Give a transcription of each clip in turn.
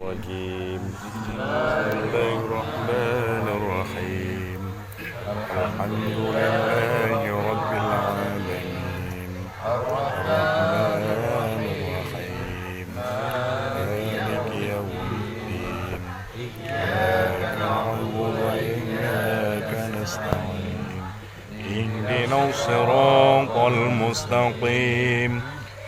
الرجيم. بسم الله الرحمن الرحيم. الحمد لله رب العالمين الرحمن الرحيم مالك يوم الدين إياك نعبد وإياك نستعين اهدنا الصراط المستقيم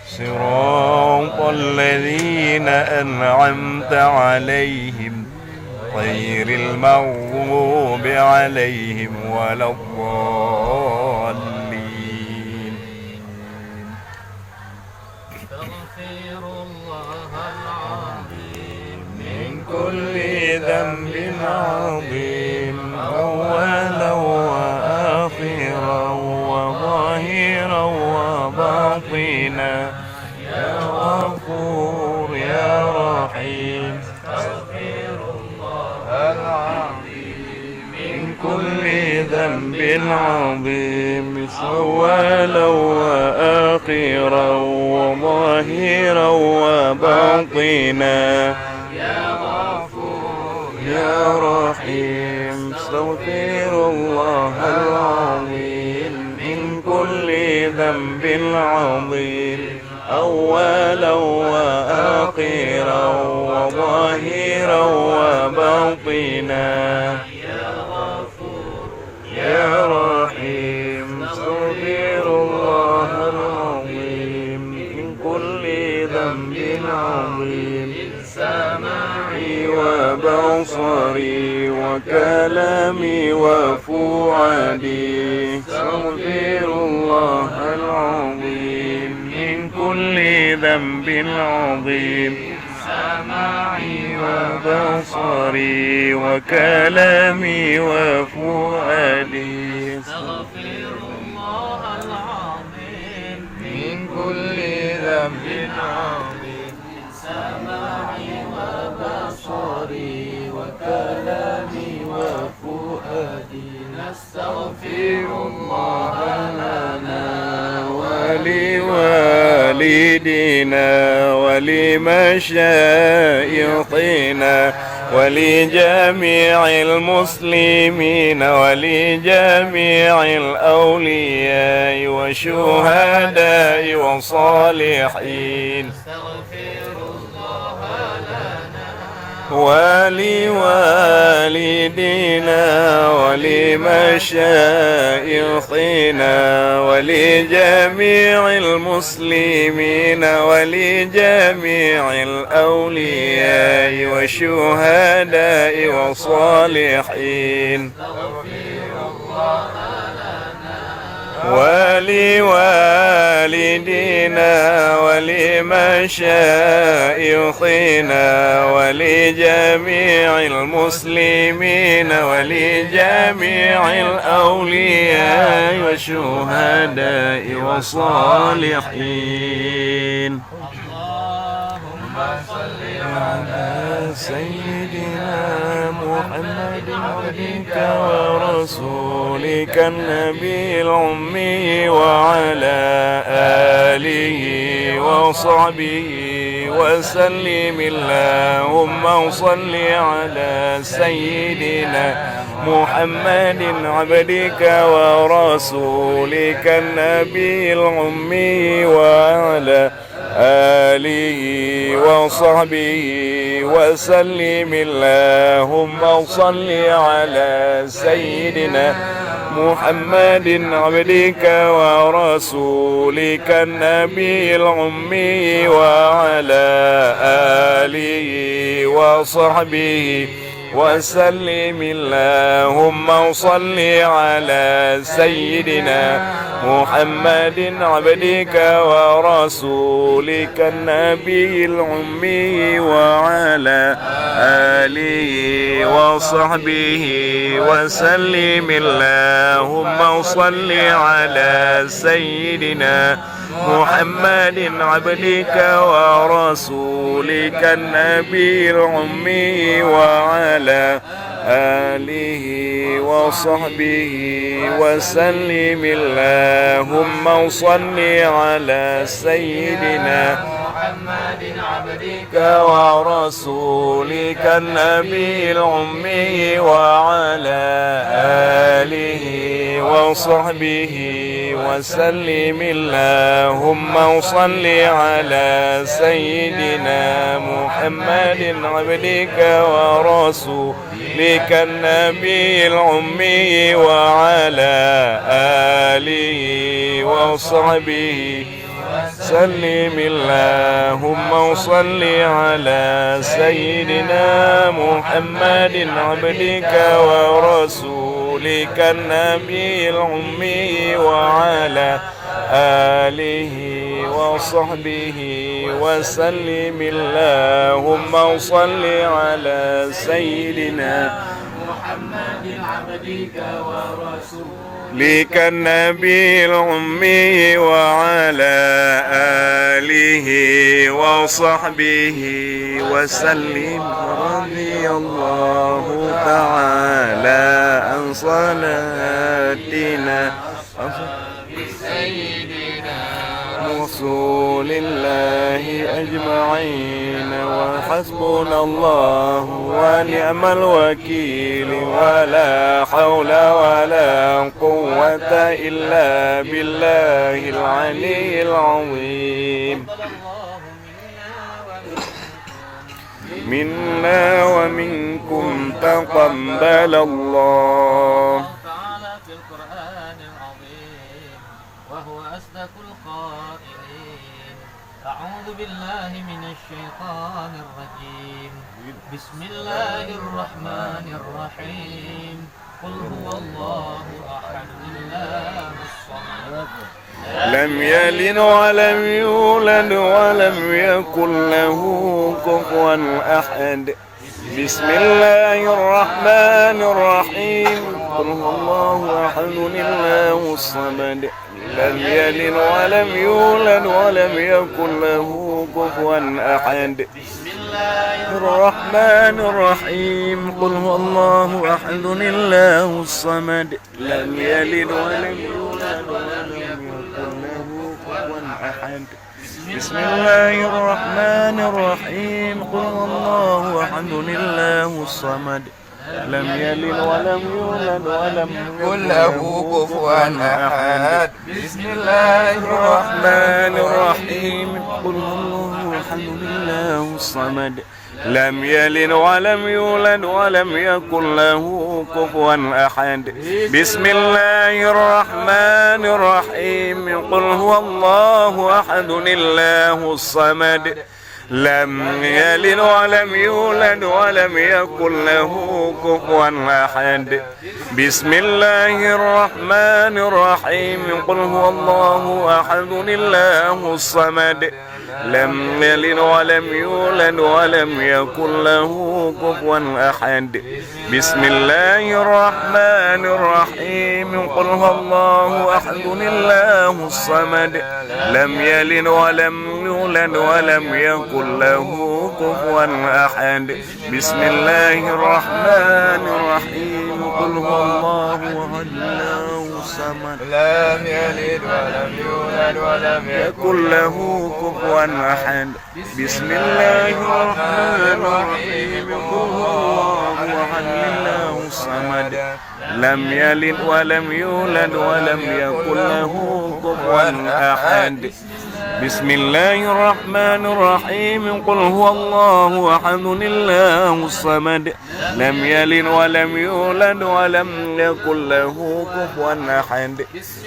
صراط الذين أنعمت عليهم غير المغضوب عليهم ولا الضالين. استغفر الله العظيم من كل ذنب عظيم أولا وآخرا وظاهرا وباطنا يا غفور يا رحيم. استغفر الله العظيم من كل ذنب عظيم أولا وآخرا وظاهرا وباطنا يا غفور يا رحيم. استغفر الله العظيم من كل ذنب عظيم أولا وآخرا وظاهرا وباطنا يا غفور يا رحيم. استغفر الله العظيم من كل ذنب عظيم سمعي وبصري وكلامي وفؤادي. استغفر الله العظيم من كل ذنب عظيم سمعي وبصري وكلامي وفؤادي. استغفر الله العظيم من كل ذنب عظيم سمعي وبصري وكلامي وفؤادي نستغفر الله لنا ولوالدينا ولمشايخنا ولجميع المسلمين ولجميع الأولياء والشهداء والصالحين. نستغفر الله لنا ولوالدينا ولمشايخنا ولجميع المسلمين ولجميع الأولياء والشهداء والصالحين. ولوالدينا ولمشايخنا ولجميع المسلمين ولجميع الأولياء والشهداء والصالحين. اللهم صل على سيدنا محمد عبدك ورسولك النبي الأمي وعلى آله وصحبه وسلم. اللهم صل على سيدنا محمد عبدك ورسولك النبي الأمي وعلى آله وصحبه وسلم. اللهم صل على سيدنا محمد عبدك ورسولك النبي الأمي وعلى آله وصحبه وسلم. اللهم صل على سيدنا محمد عبدك ورسولك النبي الأمي وعلى آله وصحبه وسلم. اللهم صل على سيدنا محمد عبدك ورسولك النبي الأمي وعلى آله وصحبه وسلم. اللهم صل على سيدنا محمد عبدك ورسولك النبي الأمي وعلى آله وصحبه وسلم اللهم صل على سيدنا محمد عبدك ورسولك النبي الأمي وعلى آله وصحبه سلم اللهم صل على سيدنا محمد عبدك ورسولك النبي الأمي وعلى آله وصحبه وسلم اللهم صل على سيدنا محمد عبدك ورسولك لك النبي الأمي وعلى آله وصحبه وسلم رضي الله تعالى عن صلاتنا بسيدنا رسول الله أجمعين وحسبنا الله ونعم الوكيل ولا حول ولا قوة إلا بالله العلي العظيم منا ومنكم تقبل الله تعالى في القرآن العظيم وهو أصدق القائلين أعوذ بالله من الشيطان الرجيم بسم الله الرحمن الرحيم قل هو الله أحد الله الصمد لم يلد ولم يولد ولم يكن له كفوا أحد بسم الله الرحمن الرحيم قل هو الله أحد الله الصمد لم يلد ولم يولد ولم يكن له كفوا أحد بسم الله الرحمن الرحيم قل هو الله أحد الله الصمد لم يلد ولم يولد ولم يكن له كفوا أحد بسم الله الرحمن الرحيم قل هو الله أحد الله الصمد لم يلد ولم يولد ولم يكن له كفوا أحد بسم الله الرحمن الرحيم قل هو الله أحد الله الصمد لم يلد ولم يولد ولم يكن له كفوا أحد بسم الله الرحمن الرحيم قل هو الله أحد الله الصمد لم يلد ولم يولد ولم يكن له كفوا أحد بسم الله الرحمن الرحيم قل هو الله أحد الله الصمد لم يلد ولم يولد ولم يكن له كفوا أحد بسم الله الرحمن الرحيم قل هو الله أحد الله الصمد لم يلد ولم يولد ولم يكن له كفوا أحد بسم الله الرحمن الرحيم قل هو الله أحد الله الصمد لم يلد ولم يولد ولم يكن له كفوا أحد بسم الله الرحمن الرحيم قل هو الله أحد الله الصمد لم يلد ولم يولد ولم يكن له كفوا أحد بسم الله الرحمن الرحيم قل هو الله أحد الله الصمد لم يلد ولم يولد ولم يكن له كفوا أحد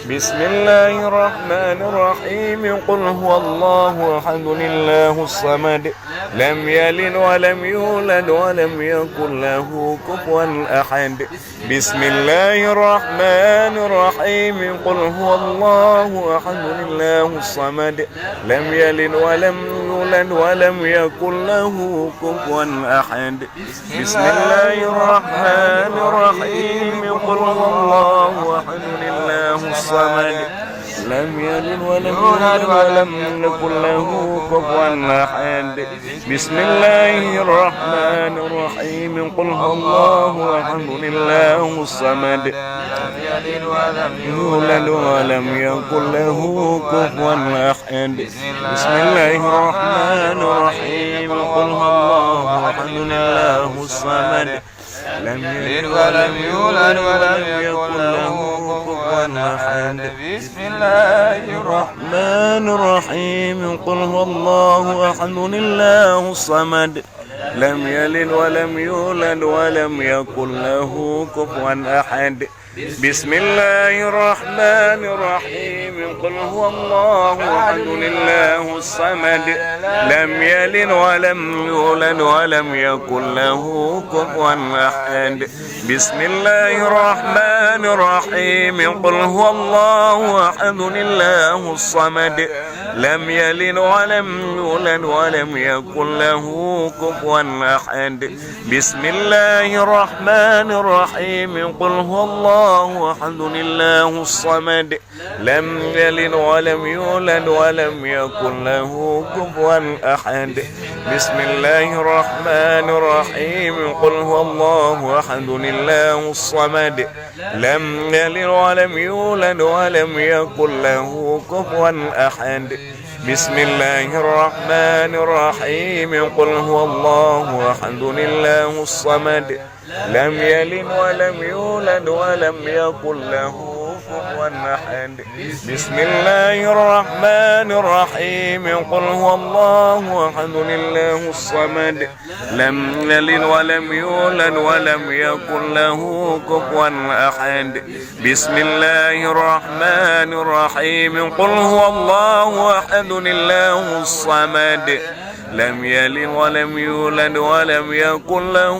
بسم الله الرحمن الرحيم قل هو الله أحد الله الصمد لم يلد ولم يولد ولم يكن له كفوا أحد بسم الله الرحمن الرحيم قل هو الله أحد الله الصمد لم يلد ولم يولد ولم يكن له كفوا أحد بسم الله الرحمن الرحيم قل هو الله أحد الله الصمد لم يلد ولم يولد ولم يكن له كفوا أحد بسم الله الرحمن الرحيم قل هو الله أحد الله الصمد لم يلد ولم يولد ولم يكن له كفوا أحد بسم الله الرحمن الرحيم الرحيم قل هو الله أحد الله الصمد لم يلد ولم يولد ولم يكن له كفوا أحد بسم الله الرحمن الرحيم قل هو الله أحد الله الصمد لم يلد ولم يولد ولم يكن له كفوا أحد بسم الله الرحمن الرحيم قل هو الله أحد الله الصمد لم يلد ولم يولد ولم يكن له كفوا أحد بسم الله الرحمن الرحيم قل هو الله أحد الله الصمد لم يلد ولم يولد ولم يكن له كفوا أحد بسم الله الرحمن الرحيم قل هو الله أحد الله الصمد لم يلد ولم يولد ولم يكن له كفوا أحد بسم الله الرحمن الرحيم قل هو الله أحد الله الصمد لم يلد ولم يولد ولم يكن له كفوا أحد بسم الله الرحمن الرحيم قل هو الله أحد الله الصمد لم يلد ولم يولد ولم يكن له كفوا أحد بسم الله الرحمن الرحيم قل هو الله أحد الله الصمد لم يلد ولم يولد ولم يكن له كفوا أحد بسم الله الرحمن الرحيم قل هو الله أحد الله الصمد لم يلد ولم يولد ولم يكن له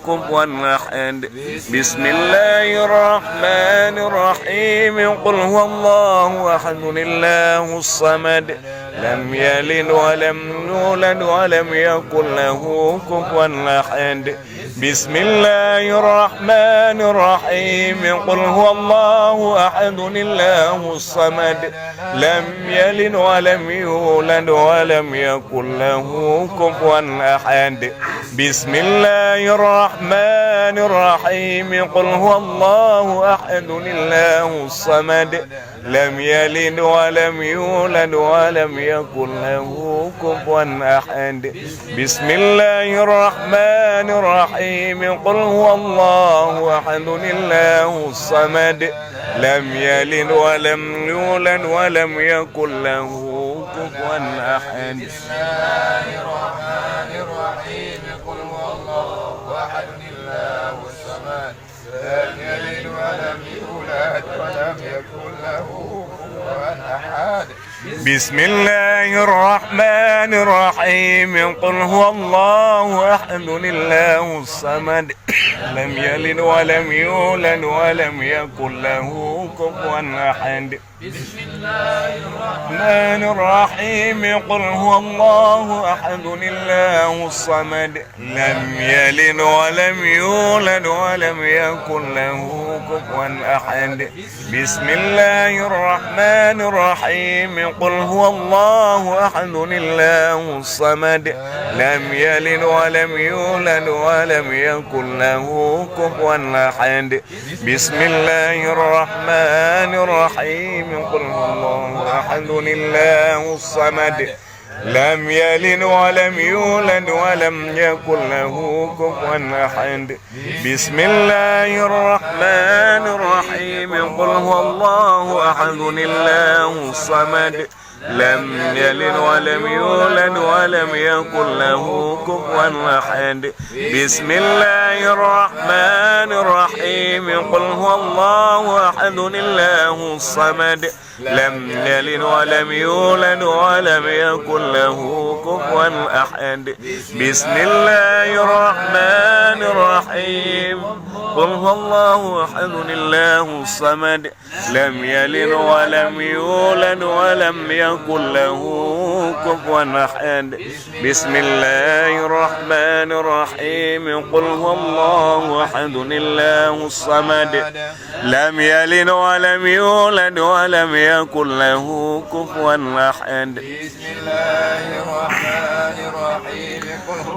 كفوا أحد بسم الله الرحمن الرحيم قل هو الله أحد الله الصمد لم يلد ولم يولد ولم يكن له كفوا أحد بسم الله الرحمن الرحيم قل هو الله أحد الله الصمد لم يلد ولم يولد ولم يكن له كفوا أحد بسم الله الرحمن الرحيم قل هو الله أحد الله الصمد لم يلد ولم يولد ولم يكن له كفوا أحد بسم الله الرحمن الرحيم قل هو الله أحد الله الصمد لم يلد ولم يولد ولم يكن له كفوا أحد بسم الله الرحمن الرحيم قل هو الله أحد الله الصمد لم يلد ولم يولد ولم يكن له كفوا أحد بسم الله الرحمن الرحيم قل هو الله أحد الله الصمد لم يلد ولم يولد ولم يكن له كفوا أحد بسم الله الرحمن الرحيم قل هو الله أحد الله الصمد لم يلد ولم يولد ولم يكن له كفوا أحد بسم الله الرحمن الرحيم قل هو الله أحد الله الصمد لم يلد ولم يولد ولم يكن له كفوا أحد بسم الله الرحمن الرحيم قل هو الله أحد الله الصمد لم يلد ولم يولد ولم يكن له كفوا أحد بسم الله الرحمن الرحيم قل هو الله أحد الله الصمد لم يلد ولم يولد ولم يكن له كفوا أحد بسم الله الرحمن الرحيم قل هو الله أحد الله الصمد لم يلد ولم يولد ولم يكن له كفوا أحد بسم الله الرحمن الرحيم قل هو الله أحد الله الصمد لم يلد ولم يولد ولم يكن له كفوا أحد بسم الله الرحمن الرحيم قل هو الله أحد الله الصمد لم يلد ولم يولد ولم يكن له كفوا أحد بسم الله الرحمن الرحيم قل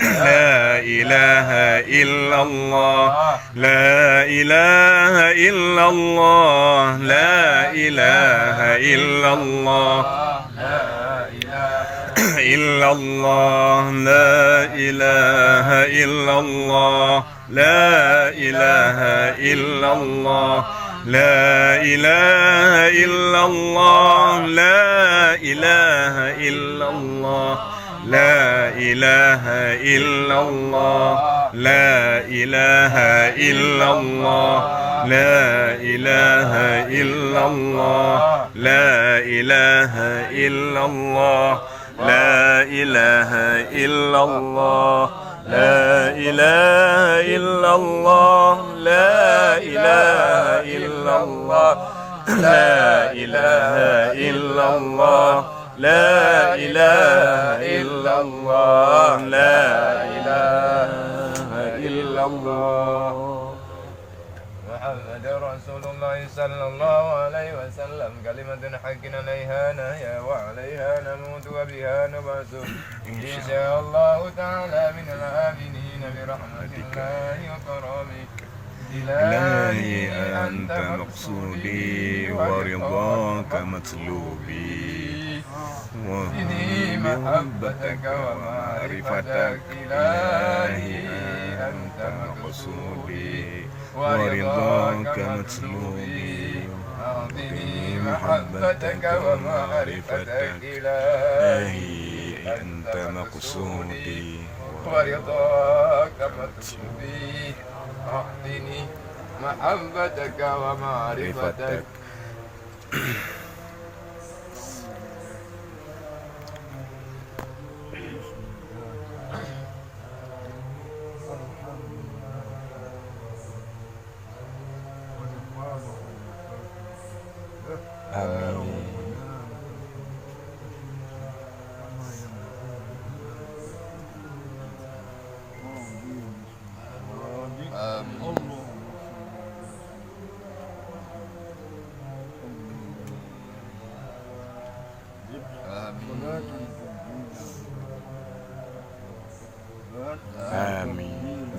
لا إله إلا الله لا إله إلا الله لا إله إلا الله إلا الله لا إله إلا الله لا إله إلا الله لا إله إلا الله لا إله إلا الله لا إله إلا الله لا إله إلا الله لا إله إلا الله لا إله إلا الله لا إله إلا الله لا إله إلا الله لا إله إلا الله لا إله إلا الله لا إله إلا الله لا إله إلا الله محمد رسول الله صلى الله عليه وسلم كلمة حق عليها نحيا وعليها نموت وبها نبعث إن شاء الله تعالى من الآمنين برحمة الله وكرمه إلهي أنت مقصودي ورضاك مطلوبي وإني محبتك ومعرفتك إلهي أنت مقصودي ورضاك مطلوبي أعطني محبتك ومعرفتك إلهي أنت مقصودي ورضاك مطلوبي أعطني محبتك ومعرفتك آمين آمين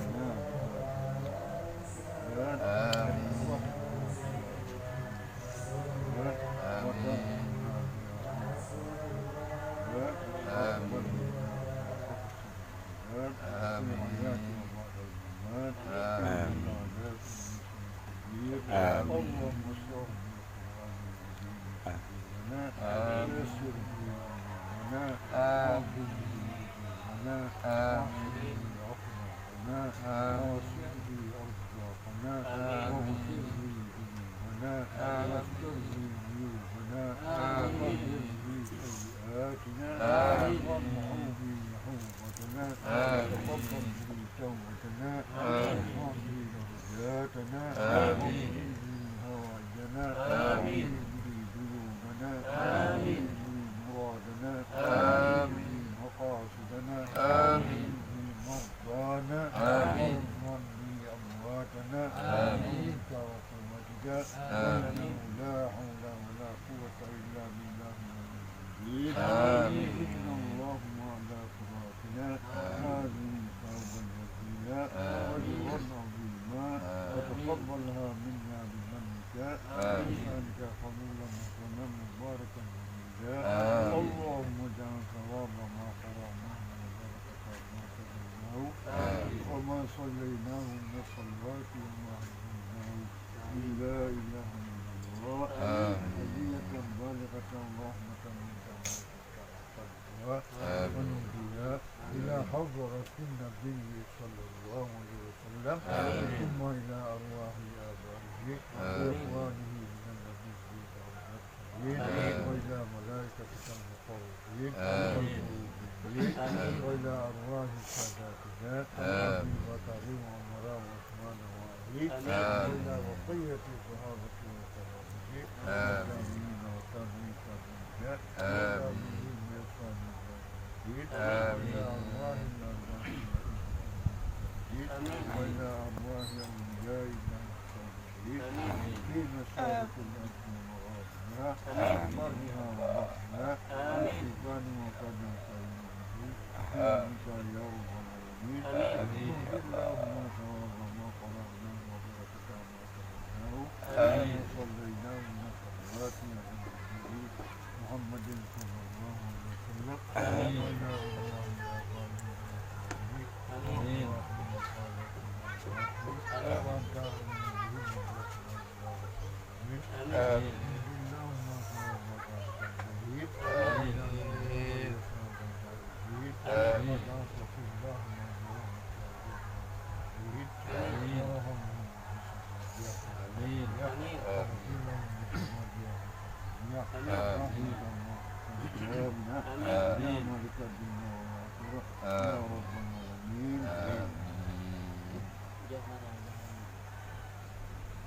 وتقبلها منا بمنك وإنك قبولا مكرما مباركا مجيدا اللهم اجعل ثواب ما قرأناه وبركة ما سمعناه وما صليناه من الصلوات وما حفظناه من لا إله إلا الله هدية بالغة رحمة منك ونهديها إلى حضرة النبي صلى الله عليه وسلم ثم إلى أرواح آبائه وإخوانه من النبيين والمرسلين وإلى ملائكتك المقربين والمؤمنين وإلى أرواح ساداتنا أبي بكر وعمر وعثمان وعلي وإلى بقية الصحابة والتابعين والتابعين والتابعين والتابعين وإلى أرواح الأرواحين وإلى أرواح أولياء الله الصالحين في مشارق الأرض ومغاربها برها وبحرها والشيطان وقد سيئه إنك يا رب اللهم ثواب ما قرأناه وبركة ما قرأناه وصليناه من صلوات نبيه محمد صلى الله عليه وسلم وإلى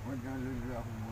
واجعل اللهم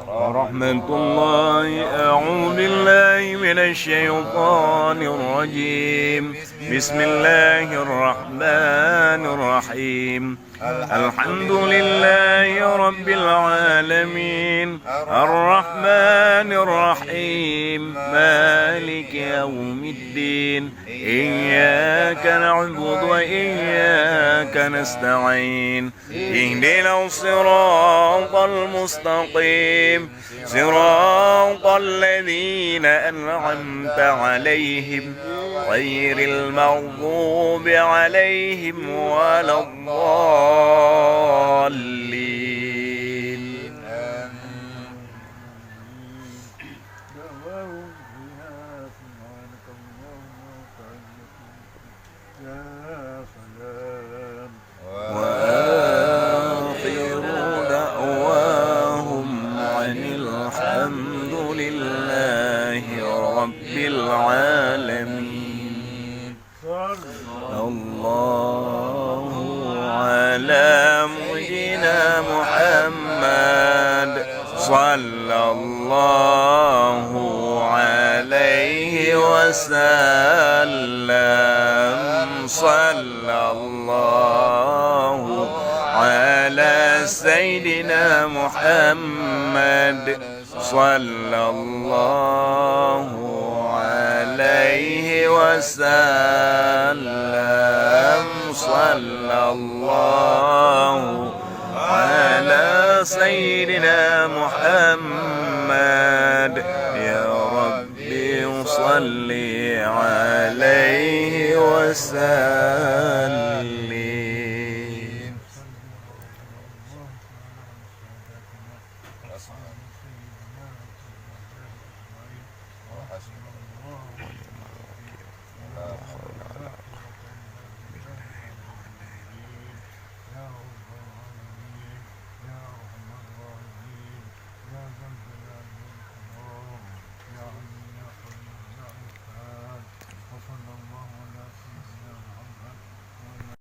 ورحمة الله. أعوذ بالله من الشيطان الرجيم. بسم الله الرحمن الرحيم الحمد لله رب العالمين الرحمن الرحيم مالك يوم الدين إياك نعبد وإياك نستعين اهدنا الصراط المستقيم صراط الذين أنعمت عليهم غير المغضوب عليهم ولا الضالين دعواهم فيها سبحانك اللهم وبحمدك يا سلام وآخر دعواهم عن الحمد لله رب العالمين الله على سيدنا محمد صلى الله عليه وسلم صلى الله على سيدنا محمد صلى الله عليه وسلم صلى الله على سيدنا محمد يا ربي صل عليه وسلم